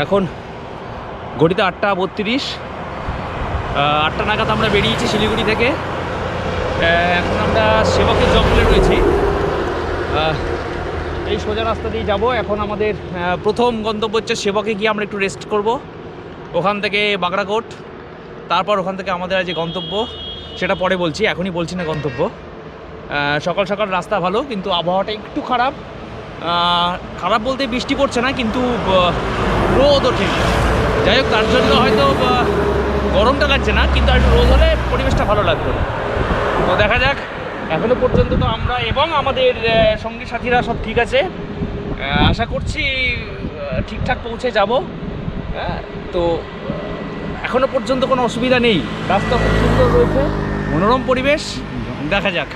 এখন ঘড়িতে 8:32, 8টা নাগাদ আমরা বেরিয়েছি শিলিগুড়ি থেকে। এখন আমরা সেবকের জঙ্গলে রয়েছি, এই সোজা রাস্তা দিয়ে যাব। এখন আমাদের প্রথম গন্তব্য হচ্ছে সেবকে গিয়ে আমরা একটু রেস্ট করব, ওখান থেকে বাগড়াকোট, তারপর ওখান থেকে আমাদের যে গন্তব্য সেটা পরে বলছি, এখনই বলছি না গন্তব্য। সকাল সকাল রাস্তা ভালো, কিন্তু আবহাওয়াটা একটু খারাপ। খারাপ বলতে বৃষ্টি পড়ছে না, কিন্তু রোদ ওঠে। যাই হোক, তার জন্য হয়তো গরমটা লাগছে না, কিন্তু একটু রোদ হলে পরিবেশটা ভালো লাগতো। তো দেখা যাক। এখনও পর্যন্ত তো আমরা এবং আমাদের সঙ্গী সাথীরা সব ঠিক আছে, আশা করছি ঠিকঠাক পৌঁছে যাব। তো এখনও পর্যন্ত কোনো অসুবিধা নেই, রাস্তা খুব সুন্দর রয়েছে, মনোরম পরিবেশ। দেখা যাক।